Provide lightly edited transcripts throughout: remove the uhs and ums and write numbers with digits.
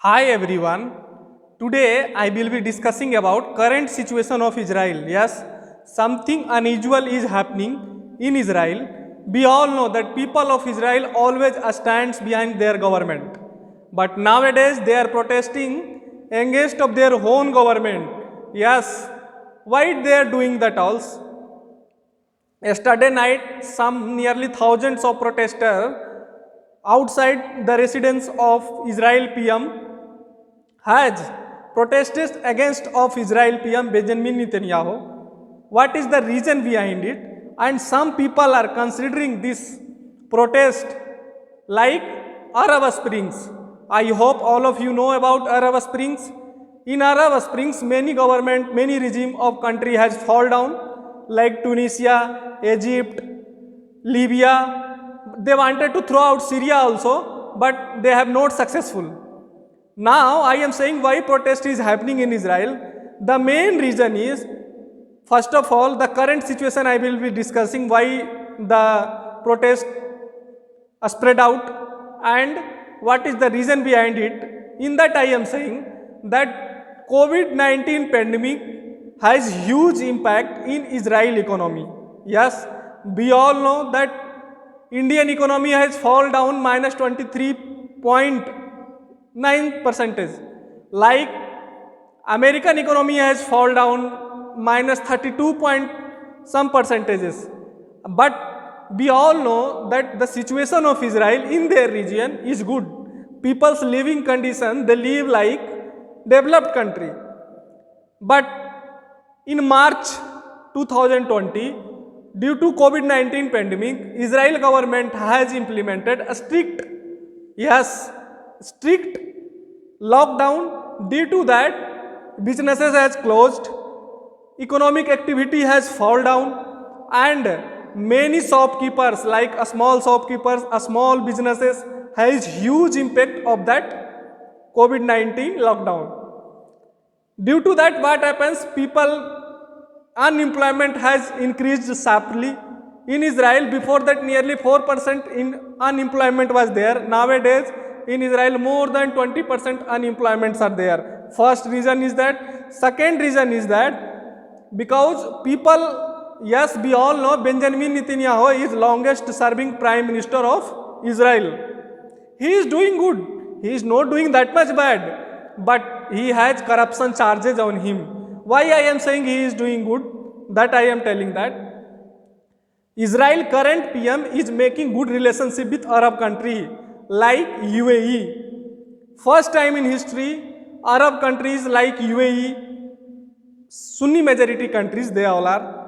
Hi everyone. Today I will be discussing about current situation of Israel. Yes, something unusual is happening in Israel. We all know that people of Israel always stands behind their government. But nowadays they are protesting against of their own government. Yes, why they are doing that also? Yesterday night, some nearly thousands of protesters outside the residence of Israel PM has protested against of Israel PM Benjamin Netanyahu. What is the reason behind it? And some people are considering this protest like Arab Springs. I hope all of you know about Arab Springs. In Arab Springs, many government, many regime of country has fall down, like Tunisia, Egypt, Libya. They wanted to throw out Syria also, but they have not successful. Now I am saying why protest is happening in Israel. The main reason is, first of all, the current situation I will be discussing why the protest spread out and what is the reason behind it. In that I am saying that COVID-19 pandemic has huge impact in Israel economy. Yes, we all know that Indian economy has fallen down minus 23.9 percentage. Like American economy has fallen down minus 32 point some percentages. But we all know that the situation of Israel in their region is good. People's living condition, they live like developed country. But in March 2020, due to COVID-19 pandemic, Israel government has implemented a strict lockdown. Due to that, businesses has closed, economic activity has fallen down, and many shopkeepers, like a small shopkeepers, a small businesses, has huge impact of that COVID-19 lockdown. Due to that, what happens? Unemployment has increased sharply. In Israel, before that, nearly 4% in unemployment was there. Nowadays, in Israel, more than 20% unemployments are there. First reason is that. Second reason is that because people, yes, we all know Benjamin Netanyahu is longest serving prime minister of Israel. He is doing good. He is not doing that much bad, but he has corruption charges on him. Why I am saying he is doing good? That I am telling that Israel current PM is making good relationship with Arab country like UAE. First time in history, Arab countries like UAE, Sunni majority countries, they all are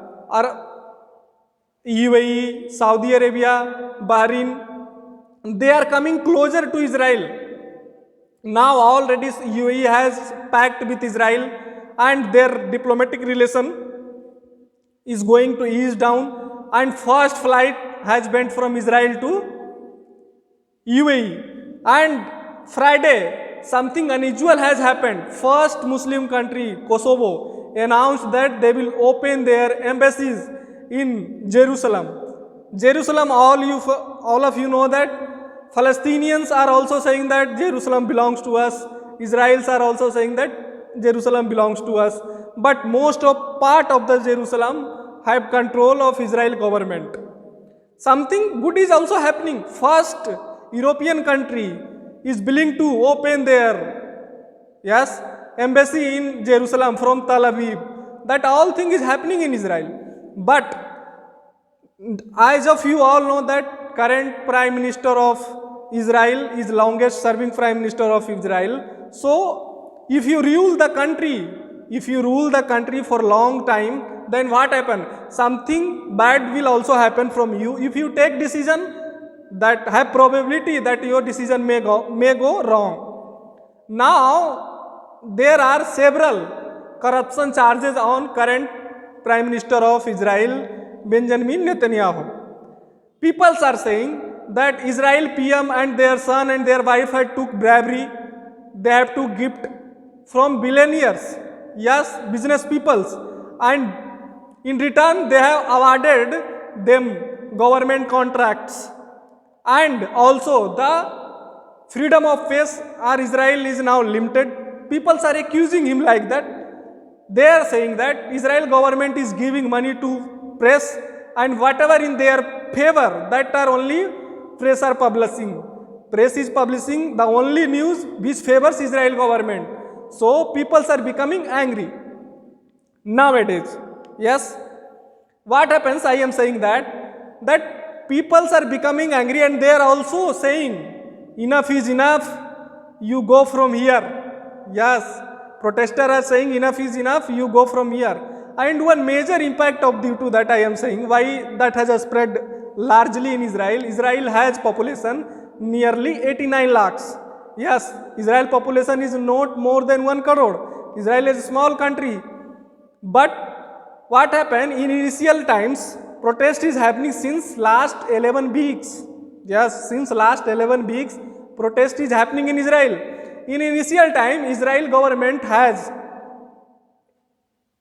UAE, Saudi Arabia, Bahrain, they are coming closer to Israel. Now already UAE has pact with Israel and their diplomatic relation is going to ease down, and first flight has went from Israel to UAE. And Friday, something unusual has happened. First Muslim country, Kosovo, announced that they will open their embassies in Jerusalem. Jerusalem, all of you know that Palestinians are also saying that Jerusalem belongs to us. Israelis are also saying that Jerusalem belongs to us. But most of part of the Jerusalem have control of Israel government. Something good is also happening. First European country is willing to open their embassy in Jerusalem from Tel Aviv. That all thing is happening in Israel. But as of you all know that current prime minister of Israel is longest serving prime minister of Israel. So if you rule the country for long time, then what happen? Something bad will also happen from you. If you take decision that have probability that your decision may go wrong. Now there are several corruption charges on current prime minister of Israel, Benjamin Netanyahu. People are saying that Israel PM and their son and their wife had took bribery. They have to gift from billionaires, yes, business peoples, and in return they have awarded them government contracts, and also the freedom of press or Israel is now limited. People are accusing him like that. They are saying that Israel government is giving money to press and whatever in their favor, that are only press are publishing. Press is publishing the only news which favors Israel government. So people are becoming angry nowadays. Yes. What happens? I am saying that people are becoming angry and they are also saying enough is enough. You go from here. Yes. Protesters are saying enough is enough. You go from here. And one major impact of due to that I am saying why that has spread largely in Israel. Israel has population nearly 89 lakhs. Yes, Israel population is not more than 1 crore. Israel is a small country. But what happened in initial times, protest is happening since last 11 weeks. Yes, since last 11 weeks, protest is happening in Israel. In initial time, Israel government has,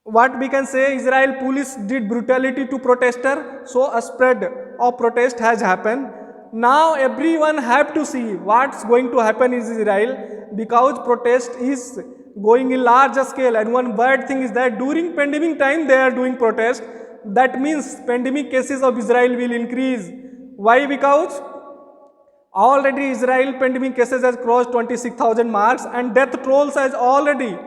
what we can say, Israel police did brutality to protester, so a spread of protest has happened. Now everyone have to see what's going to happen in Israel because protest is going in large scale, and one bad thing is that during pandemic time they are doing protest. That means pandemic cases of Israel will increase. Why? Because already Israel pandemic cases has crossed 26,000 marks and death tolls has already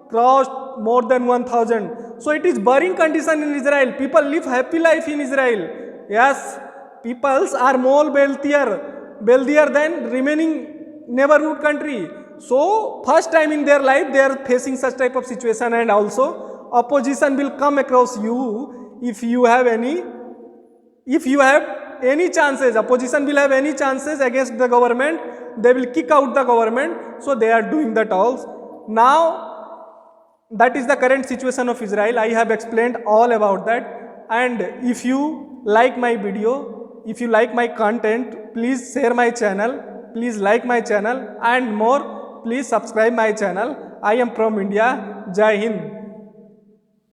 crossed more than 1,000. So it is burying condition in Israel. People live happy life in Israel. Yes, peoples are more wealthier than remaining neighborhood country. So first time in their life they are facing such type of situation, and also opposition will come across you if you have any chances. Opposition will have any chances against the government. They will kick out the government. So they are doing that also. Now that is the current situation of Israel. I have explained all about that. And if you like my video, if you like my content, please share my channel, please like my channel, and more, please subscribe my channel. I am from India. Jai Hind.